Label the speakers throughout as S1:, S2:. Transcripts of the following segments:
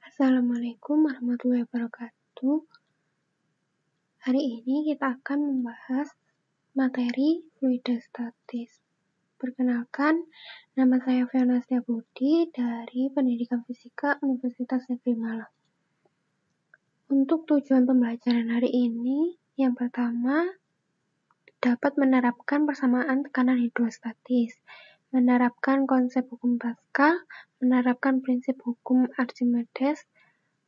S1: Assalamualaikum warahmatullahi wabarakatuh. Hari ini kita akan membahas materi fluidostatis. Perkenalkan, nama saya Fiona Setiabudi dari Pendidikan Fisika Universitas Negeri Malang. Untuk tujuan pembelajaran hari ini, yang pertama, dapat menerapkan persamaan tekanan hidrostatis, menerapkan konsep hukum Pascal, menerapkan prinsip hukum Archimedes,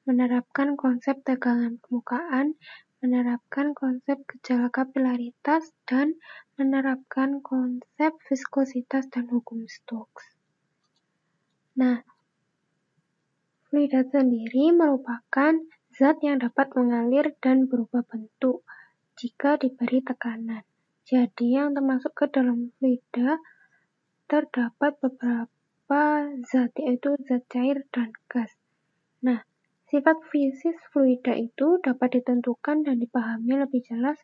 S1: menerapkan konsep tegangan permukaan, menerapkan konsep gejala kapilaritas, dan menerapkan konsep viskositas dan hukum Stokes. Nah, fluida sendiri merupakan zat yang dapat mengalir dan berubah bentuk jika diberi tekanan. Jadi yang termasuk ke dalam fluida terdapat beberapa zat, yaitu zat cair dan gas. Nah, sifat fisis fluida itu dapat ditentukan dan dipahami lebih jelas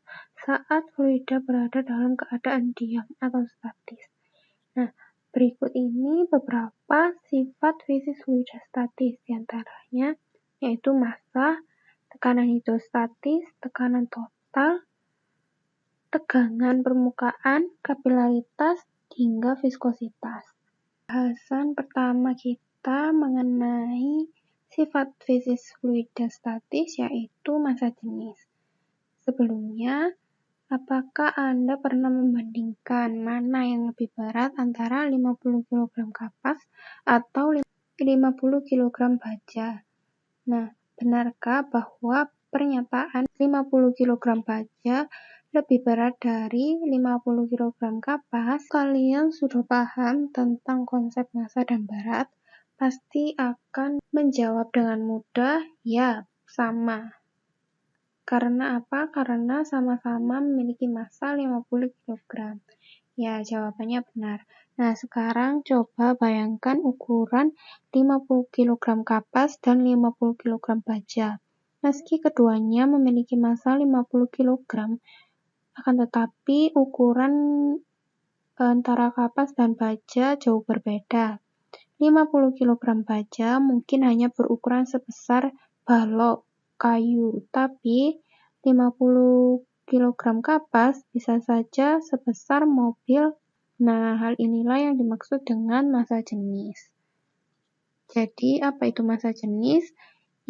S1: saat fluida berada dalam keadaan diam atau statis. Nah, berikut ini beberapa sifat fisis fluida statis, diantaranya yaitu massa, tekanan hidrostatis, tekanan total, tegangan permukaan, kapilaritas, hingga viskositas. Bahasan pertama kita mengenai sifat fisis fluida statis yaitu massa jenis. Sebelumnya, apakah Anda pernah membandingkan mana yang lebih berat antara 50 kg kapas atau 50 kg baja? Nah, benarkah bahwa pernyataan 50 kg baja lebih berat dari 50 kg kapas? Kalian sudah paham tentang konsep massa dan berat? Pasti akan menjawab dengan mudah, ya, sama. Karena apa? Karena sama-sama memiliki massa 50 kg. Ya, jawabannya benar. Nah, sekarang coba bayangkan ukuran 50 kg kapas dan 50 kg baja. Meski keduanya memiliki massa 50 kg, akan tetapi ukuran antara kapas dan baja jauh berbeda. 50 kg baja mungkin hanya berukuran sebesar balok kayu, tapi 50 kg kapas bisa saja sebesar mobil. Nah, hal inilah yang dimaksud dengan massa jenis. Jadi, apa itu massa jenis?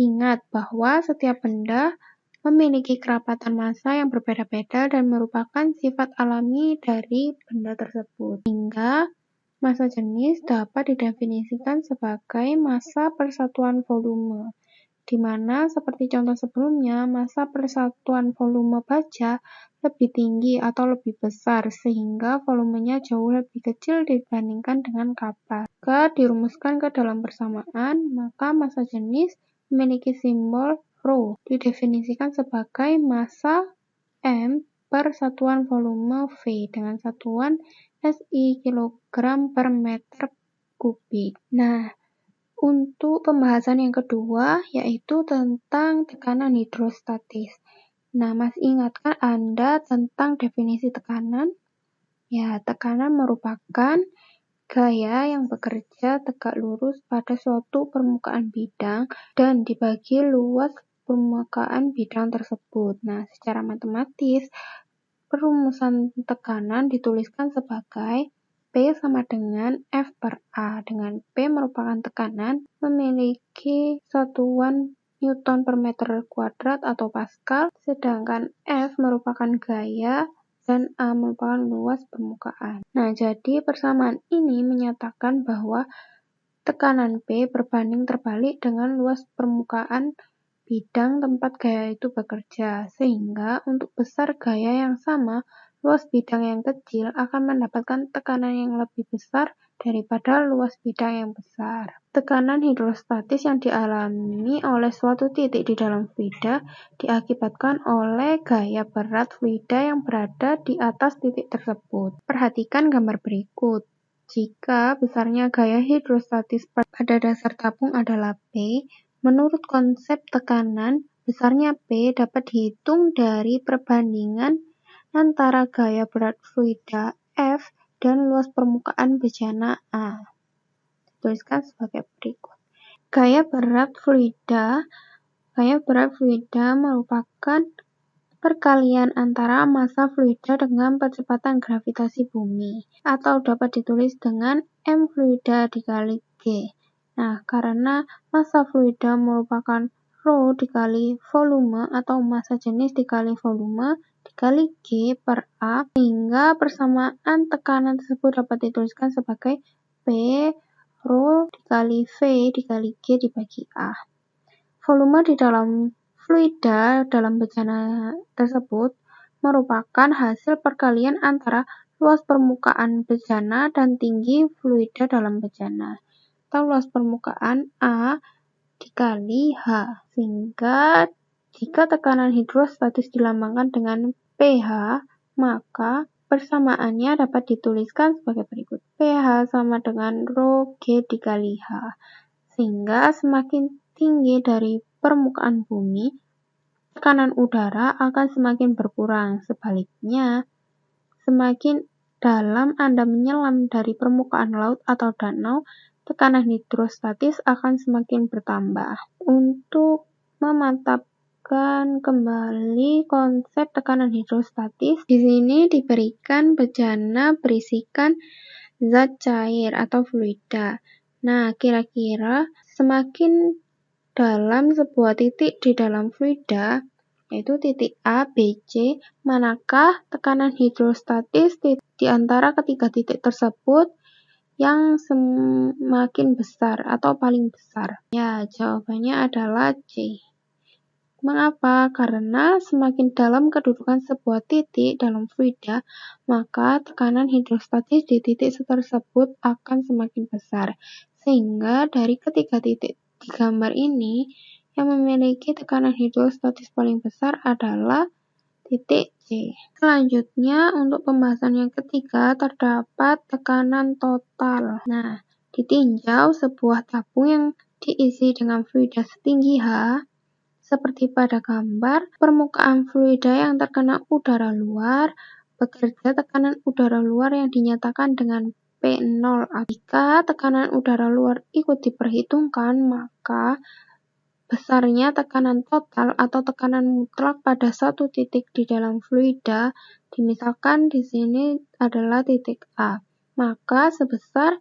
S1: Ingat bahwa setiap benda memiliki kerapatan massa yang berbeda-beda dan merupakan sifat alami dari benda tersebut. Hingga massa jenis dapat didefinisikan sebagai massa per satuan volume, di mana seperti contoh sebelumnya, massa per satuan volume baja lebih tinggi atau lebih besar, sehingga volumenya jauh lebih kecil dibandingkan dengan kapas. Jika dirumuskan ke dalam persamaan, maka massa jenis memiliki simbol ρ, didefinisikan sebagai massa M per satuan volume V dengan satuan SI kilogram per meter kubik. Nah, untuk pembahasan yang kedua yaitu tentang tekanan hidrostatis. Nah, masih ingatkah Anda tentang definisi tekanan? Ya, tekanan merupakan gaya yang bekerja tegak lurus pada suatu permukaan bidang dan dibagi luas permukaan bidang tersebut. Nah, secara matematis, perumusan tekanan dituliskan sebagai P sama dengan F per A, dengan P merupakan tekanan memiliki satuan Newton per meter kuadrat atau Pascal, sedangkan F merupakan gaya dan A merupakan luas permukaan. Nah, jadi persamaan ini menyatakan bahwa tekanan P berbanding terbalik dengan luas permukaan bidang tempat gaya itu bekerja, sehingga untuk besar gaya yang sama, luas bidang yang kecil akan mendapatkan tekanan yang lebih besar daripada luas bidang yang besar. Tekanan hidrostatis yang dialami oleh suatu titik di dalam fluida diakibatkan oleh gaya berat fluida yang berada di atas titik tersebut. Perhatikan gambar berikut. Jika besarnya gaya hidrostatis pada dasar tabung adalah P, menurut konsep tekanan, besarnya P dapat dihitung dari perbandingan antara gaya berat fluida F dan luas permukaan bejana A. Dituliskan sebagai berikut. Gaya berat fluida merupakan perkalian antara massa fluida dengan kecepatan gravitasi bumi, atau dapat ditulis dengan M fluida dikali G. Nah, karena massa fluida merupakan rho dikali volume atau massa jenis dikali volume dikali G per A, sehingga persamaan tekanan tersebut dapat dituliskan sebagai P rho dikali V dikali G dibagi A. Volume di dalam fluida dalam bejana tersebut merupakan hasil perkalian antara luas permukaan bejana dan tinggi fluida dalam bejana, atau luas permukaan A dikali H, sehingga jika tekanan hidrostatis dilambangkan dengan pH, maka persamaannya dapat dituliskan sebagai berikut. pH sama dengan rho G dikali H, sehingga semakin tinggi dari permukaan bumi, tekanan udara akan semakin berkurang. Sebaliknya, semakin dalam Anda menyelam dari permukaan laut atau danau, tekanan hidrostatis akan semakin bertambah. Untuk memantapkan kembali konsep tekanan hidrostatis, di sini diberikan bejana berisikan zat cair atau fluida. Nah, kira-kira semakin dalam sebuah titik di dalam fluida, yaitu titik A, B, C, manakah tekanan hidrostatis di antara ketiga titik tersebut yang semakin besar atau paling besar? Ya, jawabannya adalah C. Mengapa? Karena semakin dalam kedudukan sebuah titik dalam fluida, maka tekanan hidrostatis di titik tersebut akan semakin besar. Sehingga dari ketiga titik di gambar ini, yang memiliki tekanan hidrostatis paling besar adalah titik C. Selanjutnya, untuk pembahasan yang ketiga, terdapat tekanan total. Nah, ditinjau sebuah tabung yang diisi dengan fluida setinggi H, seperti pada gambar, permukaan fluida yang terkena udara luar bekerja tekanan udara luar yang dinyatakan dengan P0. Jika tekanan udara luar ikut diperhitungkan, maka besarnya tekanan total atau tekanan mutlak pada satu titik di dalam fluida, dimisalkan di sini adalah titik A, maka sebesar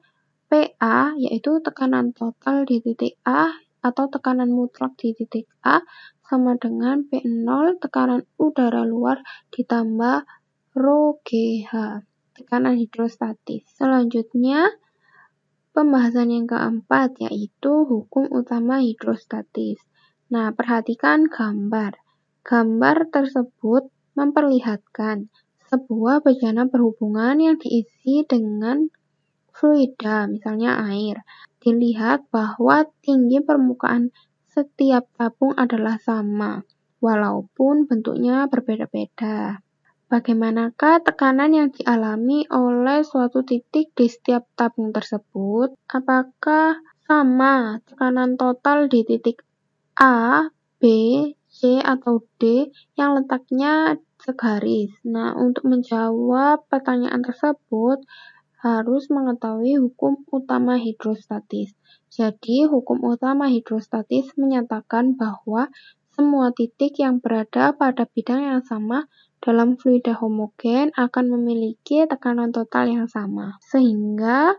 S1: PA, yaitu tekanan total di titik A atau tekanan mutlak di titik A, sama dengan P0 tekanan udara luar ditambah rho GH, tekanan hidrostatis. Selanjutnya, pembahasan yang keempat, yaitu hukum utama hidrostatis. Nah, perhatikan gambar. Gambar tersebut memperlihatkan sebuah bejana berhubungan yang diisi dengan fluida, misalnya air. Dilihat bahwa tinggi permukaan setiap tabung adalah sama, walaupun bentuknya berbeda-beda. Bagaimanakah tekanan yang dialami oleh suatu titik di setiap tabung tersebut? Apakah sama tekanan total di titik A, B, C, atau D yang letaknya segaris? Nah, untuk menjawab pertanyaan tersebut, harus mengetahui hukum utama hidrostatis. Jadi, hukum utama hidrostatis menyatakan bahwa semua titik yang berada pada bidang yang sama dalam fluida homogen akan memiliki tekanan total yang sama. Sehingga,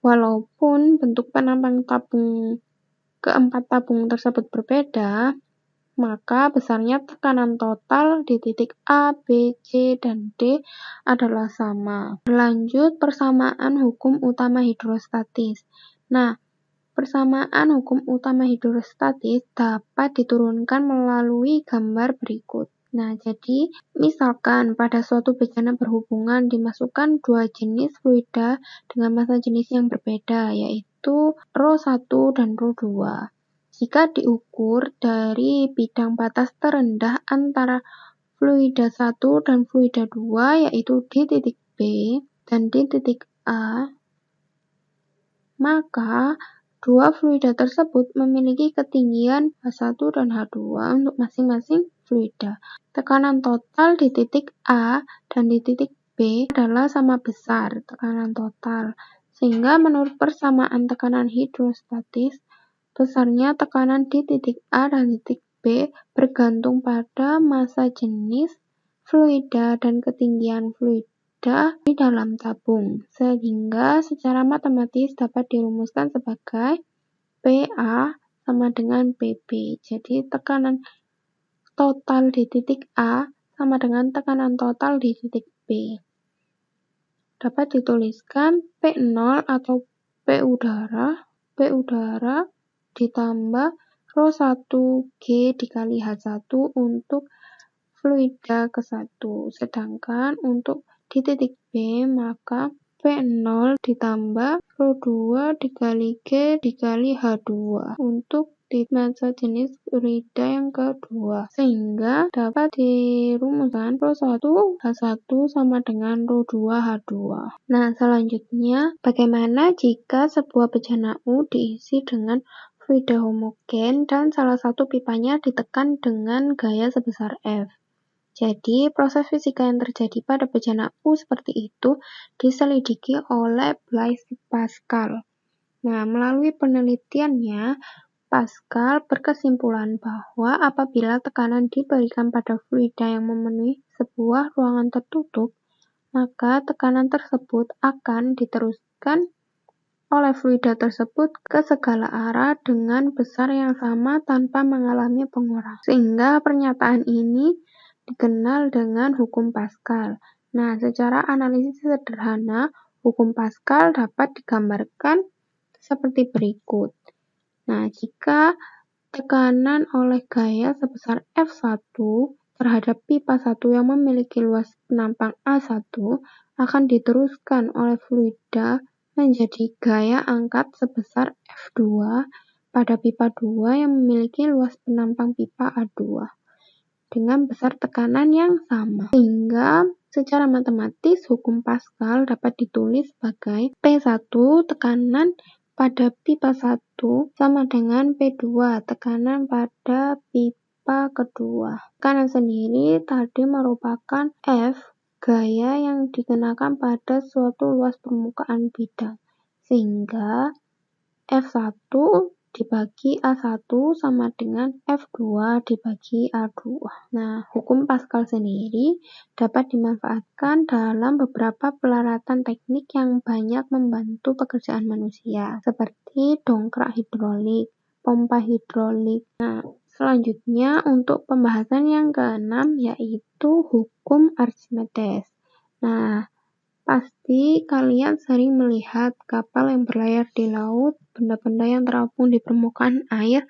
S1: walaupun bentuk penampang keempat tabung tersebut berbeda, maka besarnya tekanan total di titik A, B, C, dan D adalah sama. Berlanjut, persamaan hukum utama hidrostatis. Nah, persamaan hukum utama hidrostatis dapat diturunkan melalui gambar berikut. Nah, jadi misalkan pada suatu bejana berhubungan dimasukkan dua jenis fluida dengan massa jenis yang berbeda, yaitu rho 1 dan rho 2. Jika diukur dari bidang batas terendah antara fluida 1 dan fluida 2, yaitu di titik B dan di titik A, maka dua fluida tersebut memiliki ketinggian H1 dan H2 untuk masing-masing fluida. Tekanan total di titik A dan di titik B adalah sama besar tekanan total, sehingga menurut persamaan tekanan hidrostatis, besarnya tekanan di titik A dan titik B bergantung pada massa jenis fluida dan ketinggian fluida di dalam tabung, sehingga secara matematis dapat dirumuskan sebagai PA sama dengan PB. Jadi tekanan total di titik A sama dengan tekanan total di titik B. Dapat dituliskan P0 atau P udara ditambah ρ1G dikali H1 untuk fluida ke-1. Sedangkan untuk di titik B, maka P0 ditambah ρ2 dikali G dikali H2 untuk di massa jenis fluida yang kedua. Sehingga dapat dirumuskan ρ1 H1 sama dengan ρ2 H2. Nah, selanjutnya bagaimana jika sebuah bejana U diisi dengan fluida homogen dan salah satu pipanya ditekan dengan gaya sebesar F. Jadi, proses fisika yang terjadi pada bejana U seperti itu diselidiki oleh Blaise Pascal. Nah, melalui penelitiannya, Pascal berkesimpulan bahwa apabila tekanan diberikan pada fluida yang memenuhi sebuah ruangan tertutup, maka tekanan tersebut akan diteruskan oleh fluida tersebut ke segala arah dengan besar yang sama tanpa mengalami pengurangan. Sehingga pernyataan ini dikenal dengan hukum Pascal. Nah, secara analisis sederhana, hukum Pascal dapat digambarkan seperti berikut. Nah, jika tekanan oleh gaya sebesar F1 terhadap pipa 1 yang memiliki luas penampang A1 akan diteruskan oleh fluida menjadi gaya angkat sebesar F2 pada pipa 2 yang memiliki luas penampang pipa A2 dengan besar tekanan yang sama. Sehingga secara matematis hukum Pascal dapat ditulis sebagai P1 tekanan pada pipa 1 sama dengan P2 tekanan pada pipa kedua. Tekanan sendiri tadi merupakan F gaya yang dikenakan pada suatu luas permukaan bidang. Sehingga F1 dibagi A1 sama dengan F2 dibagi A2. Nah, hukum Pascal sendiri dapat dimanfaatkan dalam beberapa pelaratan teknik yang banyak membantu pekerjaan manusia, seperti dongkrak hidrolik, pompa hidrolik. Nah, selanjutnya untuk pembahasan yang keenam yaitu hukum Archimedes. Nah, pasti kalian sering melihat kapal yang berlayar di laut, benda-benda yang terapung di permukaan air,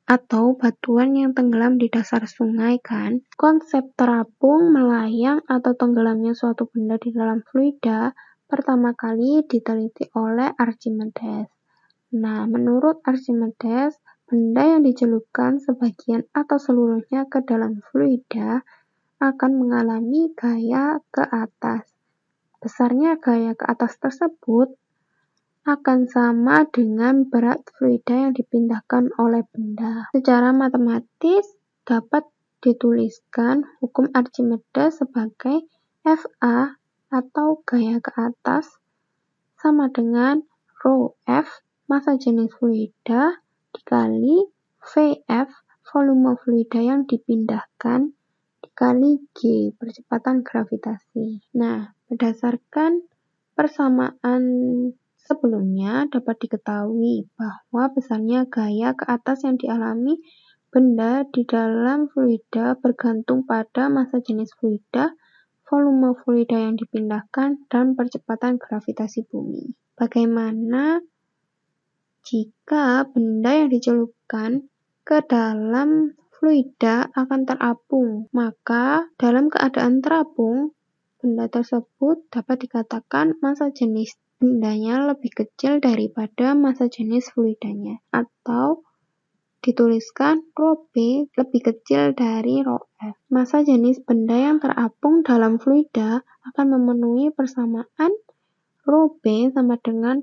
S1: atau batuan yang tenggelam di dasar sungai kan? Konsep terapung, melayang, atau tenggelamnya suatu benda di dalam fluida pertama kali diteliti oleh Archimedes. Nah, menurut Archimedes, benda yang dicelupkan sebagian atau seluruhnya ke dalam fluida akan mengalami gaya ke atas. Besarnya gaya ke atas tersebut akan sama dengan berat fluida yang dipindahkan oleh benda. Secara matematis dapat dituliskan hukum Archimedes sebagai FA atau gaya ke atas sama dengan ρF massa jenis fluida dikali VF volume fluida yang dipindahkan dikali G percepatan gravitasi. Nah, berdasarkan persamaan sebelumnya dapat diketahui bahwa besarnya gaya ke atas yang dialami benda di dalam fluida bergantung pada massa jenis fluida, volume fluida yang dipindahkan, dan percepatan gravitasi bumi. Bagaimana jika benda yang dicelupkan ke dalam fluida akan terapung? Maka dalam keadaan terapung, benda tersebut dapat dikatakan massa jenis bendanya lebih kecil daripada massa jenis fluidanya, atau dituliskan ρB lebih kecil dari ρF. Massa jenis benda yang terapung dalam fluida akan memenuhi persamaan ρB sama dengan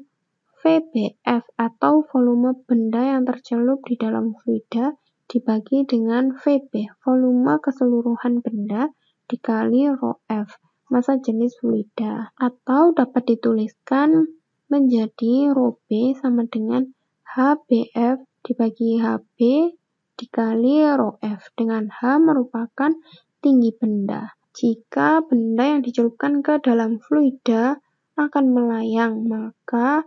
S1: VBF atau volume benda yang tercelup di dalam fluida dibagi dengan VB, volume keseluruhan benda, dikali ρF, massa jenis fluida. Atau dapat dituliskan menjadi ρB sama dengan HBF dibagi HB dikali rho F, dengan H merupakan tinggi benda. Jika benda yang dicelupkan ke dalam fluida akan melayang, maka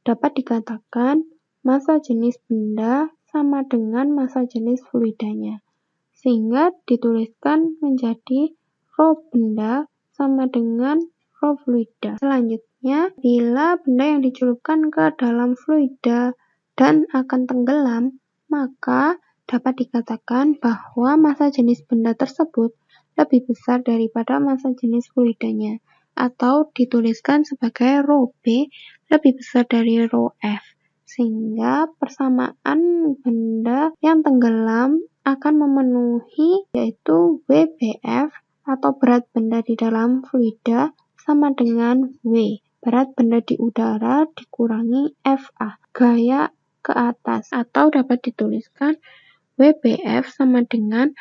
S1: dapat dikatakan massa jenis benda sama dengan massa jenis fluidanya. Sehingga dituliskan menjadi rho benda sama dengan rho fluida. Selanjutnya, bila benda yang dicelupkan ke dalam fluida dan akan tenggelam, maka dapat dikatakan bahwa massa jenis benda tersebut lebih besar daripada massa jenis fluidanya, atau dituliskan sebagai rho B lebih besar dari rho F. Sehingga persamaan benda yang tenggelam akan memenuhi, yaitu WBF atau berat benda di dalam fluida sama dengan W, berat benda di udara dikurangi FA, gaya ke atas, atau dapat dituliskan WBF sama dengan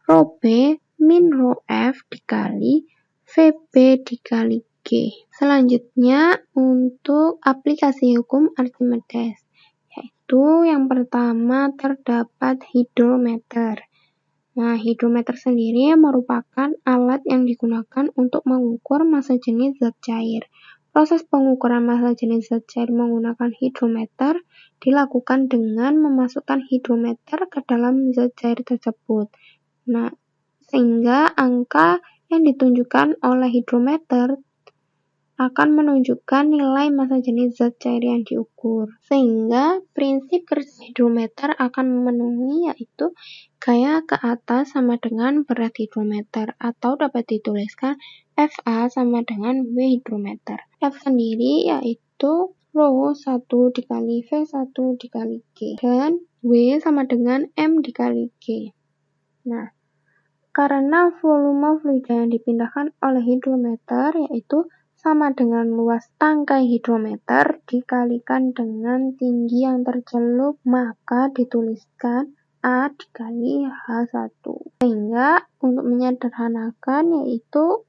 S1: rho B min rho F dikali VB dikali G. Selanjutnya untuk aplikasi hukum Archimedes, yaitu yang pertama terdapat hidrometer. Nah, hidrometer sendiri merupakan alat yang digunakan untuk mengukur massa jenis zat cair. Proses pengukuran massa jenis zat cair menggunakan hidrometer dilakukan dengan memasukkan hidrometer ke dalam zat cair tersebut. Nah, sehingga angka yang ditunjukkan oleh hidrometer akan menunjukkan nilai massa jenis zat cair yang diukur. Sehingga prinsip kerja hidrometer akan memenuhi, yaitu gaya ke atas sama dengan berat hidrometer, atau dapat dituliskan FA sama dengan W hidrometer. F sendiri yaitu rho 1 dikali V1 dikali G, dan W sama dengan M dikali G. Nah, karena volume fluida yang dipindahkan oleh hidrometer yaitu sama dengan luas tangkai hidrometer dikalikan dengan tinggi yang tercelup, maka dituliskan A dikali H1. Sehingga untuk menyederhanakan yaitu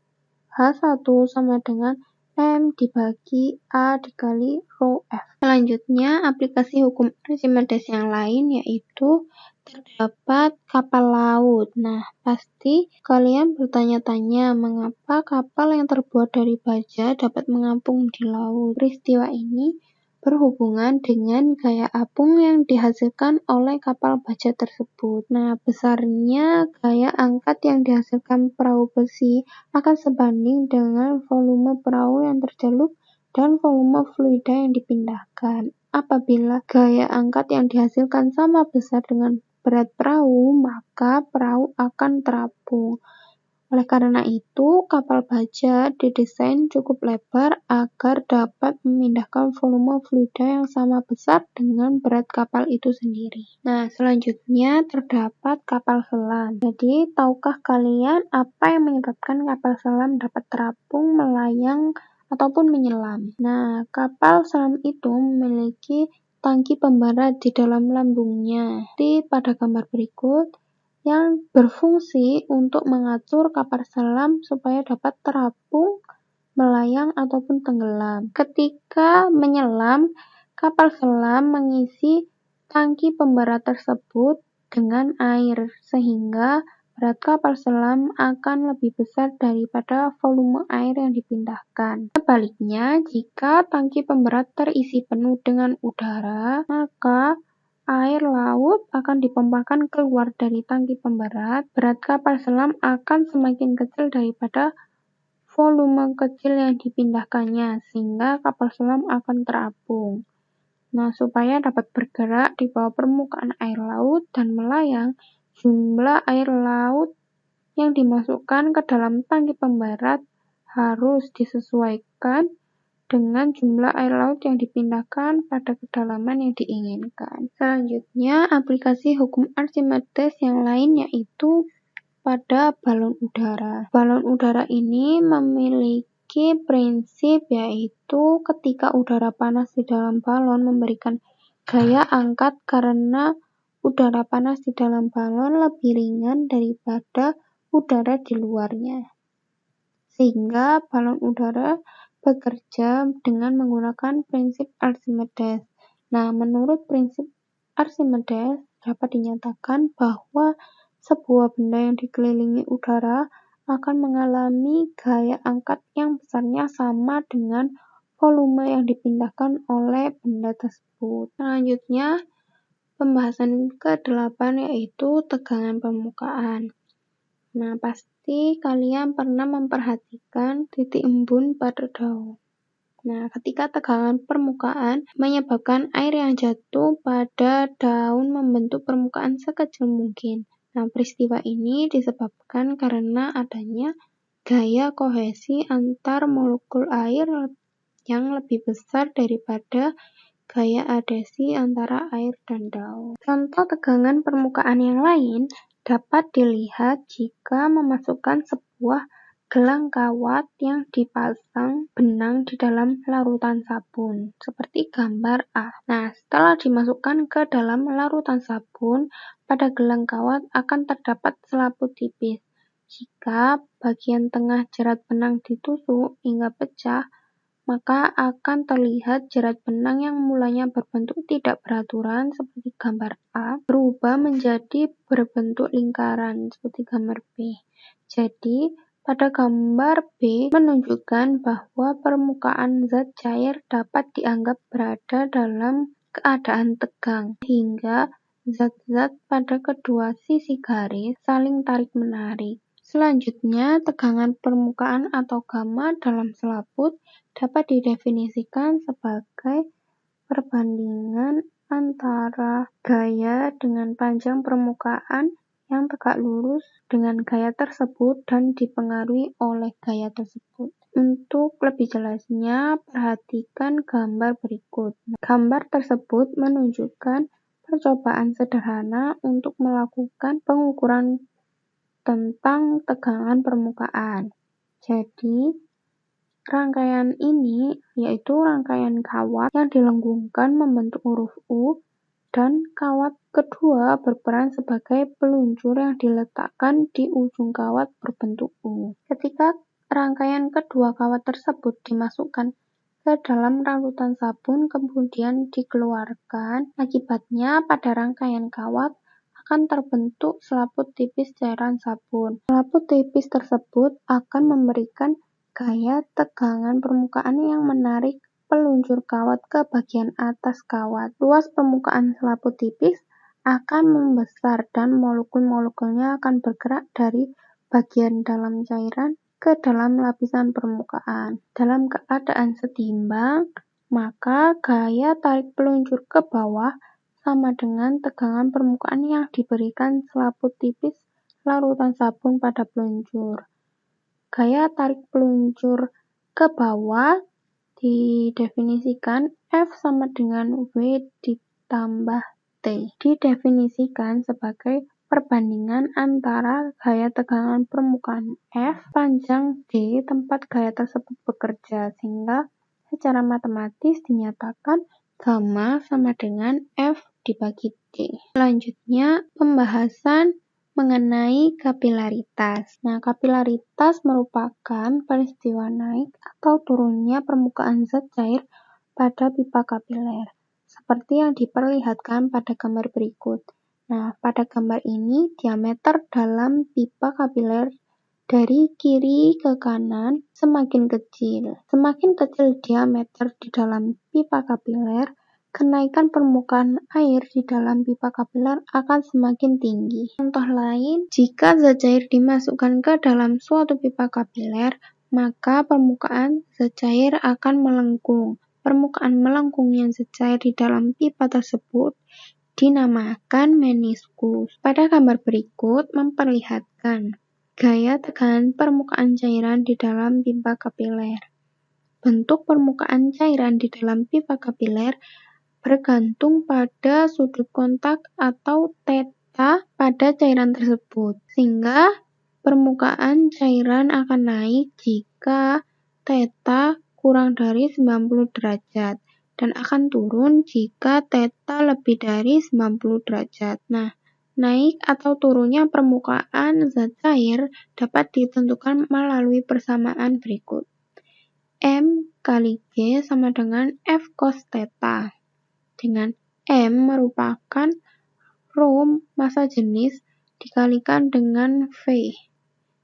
S1: H1 sama dengan M dibagi A dikali rho F. Selanjutnya, aplikasi hukum Archimedes yang lain yaitu terdapat kapal laut. Nah, pasti kalian bertanya-tanya mengapa kapal yang terbuat dari baja dapat mengapung di laut. Peristiwa ini berhubungan dengan gaya apung yang dihasilkan oleh kapal baja tersebut. Nah, besarnya gaya angkat yang dihasilkan perahu besi akan sebanding dengan volume perahu yang tercelup dan volume fluida yang dipindahkan. Apabila gaya angkat yang dihasilkan sama besar dengan berat perahu, maka perahu akan terapung. Oleh karena itu, kapal baja didesain cukup lebar agar dapat memindahkan volume fluida yang sama besar dengan berat kapal itu sendiri. Nah, selanjutnya terdapat kapal selam. Jadi, tahukah kalian apa yang menyebabkan kapal selam dapat terapung, melayang, ataupun menyelam? Nah, kapal selam itu memiliki tangki pemberat di dalam lambungnya. Pada gambar berikut, yang berfungsi untuk mengatur kapal selam supaya dapat terapung, melayang, ataupun tenggelam. Ketika menyelam, kapal selam mengisi tangki pemberat tersebut dengan air, sehingga berat kapal selam akan lebih besar daripada volume air yang dipindahkan. Sebaliknya, jika tangki pemberat terisi penuh dengan udara, maka air laut akan dipompakan keluar dari tangki pemberat. Berat kapal selam akan semakin kecil daripada volume kecil yang dipindahkannya, sehingga kapal selam akan terapung. Nah, supaya dapat bergerak di bawah permukaan air laut dan melayang, jumlah air laut yang dimasukkan ke dalam tangki pemberat harus disesuaikan dengan jumlah air laut yang dipindahkan pada kedalaman yang diinginkan. Selanjutnya, aplikasi hukum Archimedes yang lain yaitu pada balon udara. Balon udara ini memiliki prinsip yaitu ketika udara panas di dalam balon memberikan gaya angkat karena udara panas di dalam balon lebih ringan daripada udara di luarnya. Sehingga balon udara bekerja dengan menggunakan prinsip Archimedes. Nah, menurut prinsip Archimedes dapat dinyatakan bahwa sebuah benda yang dikelilingi udara akan mengalami gaya angkat yang besarnya sama dengan volume yang dipindahkan oleh benda tersebut. Selanjutnya, pembahasan ke-8 yaitu tegangan permukaan. Nah, pasti kalian pernah memperhatikan titik embun pada daun. Nah, ketika tegangan permukaan menyebabkan air yang jatuh pada daun membentuk permukaan sekecil mungkin. Nah, peristiwa ini disebabkan karena adanya gaya kohesi antar molekul air yang lebih besar daripada gaya adhesi antara air dan daun. Contoh tegangan permukaan yang lain dapat dilihat jika memasukkan sebuah gelang kawat yang dipasang benang di dalam larutan sabun, seperti gambar A. Nah, setelah dimasukkan ke dalam larutan sabun, pada gelang kawat akan terdapat selaput tipis. Jika bagian tengah jerat benang ditusuk hingga pecah, maka akan terlihat jerat benang yang mulanya berbentuk tidak beraturan seperti gambar A, berubah menjadi berbentuk lingkaran seperti gambar B. Jadi, pada gambar B menunjukkan bahwa permukaan zat cair dapat dianggap berada dalam keadaan tegang, sehingga zat-zat pada kedua sisi garis saling tarik-menarik. Selanjutnya, tegangan permukaan atau gamma dalam selaput dapat didefinisikan sebagai perbandingan antara gaya dengan panjang permukaan yang tegak lurus dengan gaya tersebut dan dipengaruhi oleh gaya tersebut. Untuk lebih jelasnya, perhatikan gambar berikut. Gambar tersebut menunjukkan percobaan sederhana untuk melakukan pengukuran tentang tegangan permukaan. Jadi, rangkaian ini yaitu rangkaian kawat yang dilenggungkan membentuk huruf U, dan kawat kedua berperan sebagai peluncur yang diletakkan di ujung kawat berbentuk U. Ketika rangkaian kedua kawat tersebut dimasukkan ke dalam larutan sabun kemudian dikeluarkan, akibatnya pada rangkaian kawat akan terbentuk selaput tipis cairan sabun. Selaput tipis tersebut akan memberikan gaya tegangan permukaan yang menarik peluncur kawat ke bagian atas kawat. Luas permukaan selaput tipis akan membesar dan molekul-molekulnya akan bergerak dari bagian dalam cairan ke dalam lapisan permukaan. Dalam keadaan setimbang, maka gaya tarik peluncur ke bawah sama dengan tegangan permukaan yang diberikan selaput tipis larutan sabun pada peluncur. Gaya tarik peluncur ke bawah didefinisikan F sama dengan W ditambah T. Didefinisikan sebagai perbandingan antara gaya tegangan permukaan F panjang D tempat gaya tersebut bekerja, sehingga secara matematis dinyatakan gamma sama dengan F dibagi D. Selanjutnya, pembahasan mengenai kapilaritas. Nah, kapilaritas merupakan peristiwa naik atau turunnya permukaan zat cair pada pipa kapiler, seperti yang diperlihatkan pada gambar berikut. Nah, pada gambar ini diameter dalam pipa kapiler dari kiri ke kanan semakin kecil. Semakin kecil diameter di dalam pipa kapiler, kenaikan permukaan air di dalam pipa kapiler akan semakin tinggi. Contoh lain, jika zat cair dimasukkan ke dalam suatu pipa kapiler, maka permukaan zat cair akan melengkung. Permukaan melengkungnya zat cair di dalam pipa tersebut dinamakan meniskus. Pada gambar berikut memperlihatkan gaya tegangan permukaan cairan di dalam pipa kapiler. Bentuk permukaan cairan di dalam pipa kapiler bergantung pada sudut kontak atau theta pada cairan tersebut, sehingga permukaan cairan akan naik jika theta kurang dari 90 derajat dan akan turun jika theta lebih dari 90 derajat. Nah, naik atau turunnya permukaan zat cair dapat ditentukan melalui persamaan berikut. M kali G sama dengan F cos theta, dengan M merupakan rho massa jenis dikalikan dengan V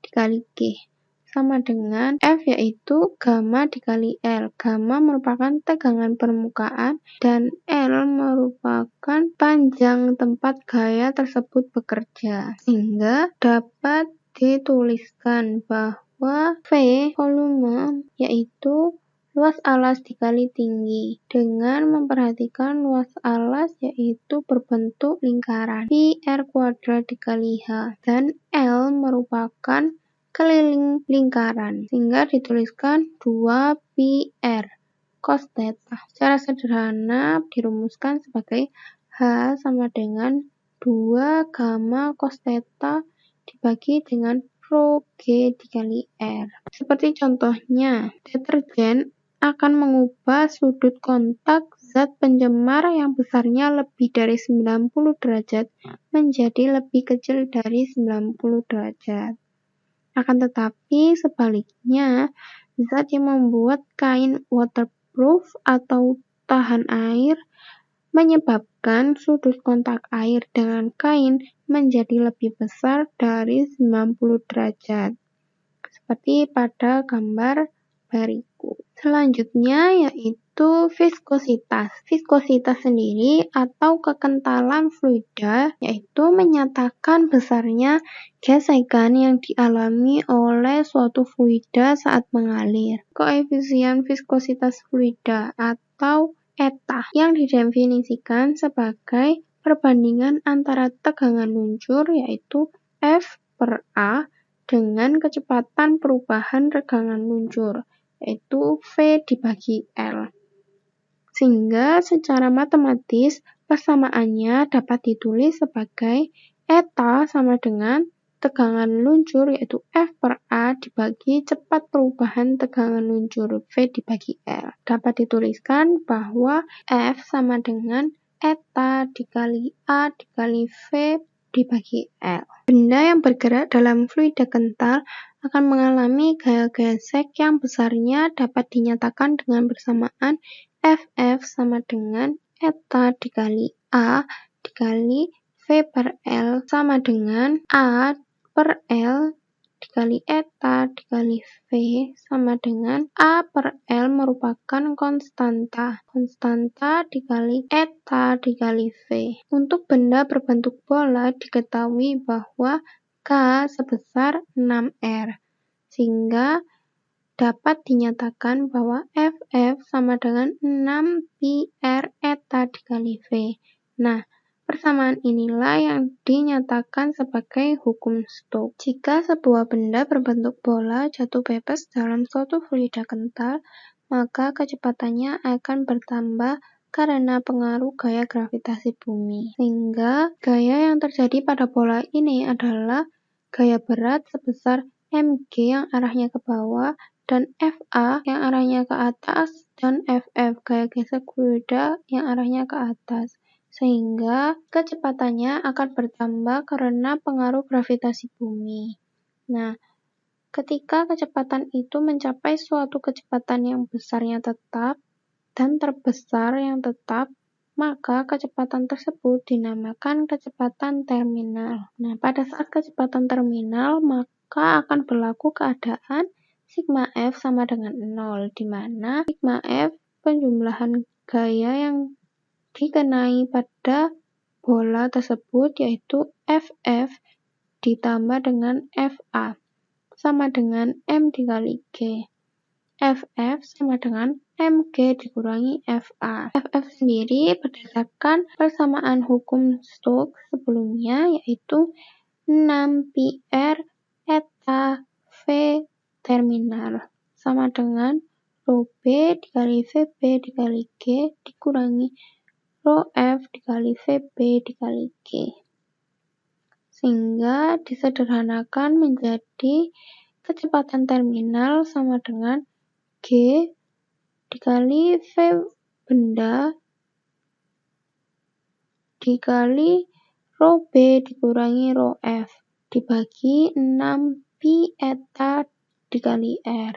S1: dikali G sama dengan F, yaitu gamma dikali L. Gamma merupakan tegangan permukaan dan L merupakan panjang tempat gaya tersebut bekerja. Sehingga dapat dituliskan bahwa V volume yaitu luas alas dikali tinggi, dengan memperhatikan luas alas yaitu berbentuk lingkaran pi r kuadrat dikali h, dan L merupakan keliling lingkaran, sehingga dituliskan 2 pi r cos theta. Secara sederhana dirumuskan sebagai H sama dengan 2 gamma cos theta dibagi dengan rho G dikali R. Seperti contohnya, deterjen akan mengubah sudut kontak zat pencemar yang besarnya lebih dari 90 derajat menjadi lebih kecil dari 90 derajat. Akan tetapi sebaliknya, zat yang membuat kain waterproof atau tahan air menyebabkan sudut kontak air dengan kain menjadi lebih besar dari 90 derajat. Seperti pada gambar berikut. Selanjutnya yaitu viskositas. Viskositas sendiri atau kekentalan fluida yaitu menyatakan besarnya gesekan yang dialami oleh suatu fluida saat mengalir. Koefisien viskositas fluida atau eta yang didefinisikan sebagai perbandingan antara tegangan luncur yaitu F per A dengan kecepatan perubahan tegangan luncur yaitu V dibagi L. Sehingga secara matematis persamaannya dapat ditulis sebagai eta sama dengan tegangan luncur yaitu F per A dibagi cepat perubahan tegangan luncur V dibagi L. Dapat dituliskan bahwa F sama dengan eta dikali A dikali V dibagi L. Benda yang bergerak dalam fluida kental akan mengalami gaya gesek yang besarnya dapat dinyatakan dengan bersamaan FF sama dengan eta dikali A dikali V per L sama dengan A per L dikali eta dikali V sama dengan A per L merupakan konstanta. Konstanta dikali eta dikali V. Untuk benda berbentuk bola diketahui bahwa K sebesar 6R. Sehingga dapat dinyatakan bahwa FF sama dengan 6 pi R eta dikali V. Nah, persamaan inilah yang dinyatakan sebagai hukum Stokes. Jika sebuah benda berbentuk bola jatuh bebas dalam suatu fluida kental, maka kecepatannya akan bertambah karena pengaruh gaya gravitasi bumi. Sehingga gaya yang terjadi pada bola ini adalah gaya berat sebesar mg yang arahnya ke bawah dan Fa yang arahnya ke atas dan Ff gaya gesek fluida yang arahnya ke atas. Sehingga kecepatannya akan bertambah karena pengaruh gravitasi bumi. Nah, ketika kecepatan itu mencapai suatu kecepatan yang besarnya tetap dan terbesar yang tetap, maka kecepatan tersebut dinamakan kecepatan terminal. Nah, pada saat kecepatan terminal, maka akan berlaku keadaan sigma F sama dengan 0, di mana sigma F penjumlahan gaya yang dikenai pada bola tersebut yaitu FF ditambah dengan FA sama dengan M dikali G. FF sama dengan MG dikurangi FA. FF sendiri berdasarkan persamaan hukum Stokes sebelumnya yaitu 6 pi R eta V terminal sama dengan rho B dikali VB dikali G dikurangi rho F dikali VB dikali G. Sehingga disederhanakan menjadi kecepatan terminal sama dengan G dikali V benda dikali rho B dikurangi rho F dibagi 6 pi eta dikali R.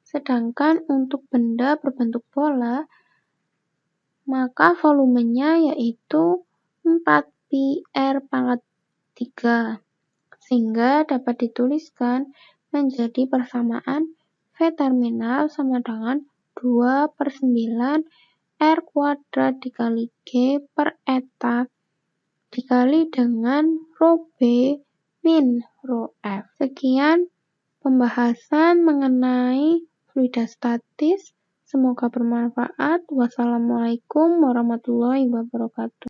S1: Sedangkan untuk benda berbentuk bola maka volumenya yaitu 4πr⁻3, sehingga dapat dituliskan menjadi persamaan V terminal sama dengan 2/9 R² dikali G per eta dikali dengan rho B min rho F. Sekian pembahasan mengenai fluidostatis. Semoga bermanfaat. Wassalamualaikum warahmatullahi wabarakatuh.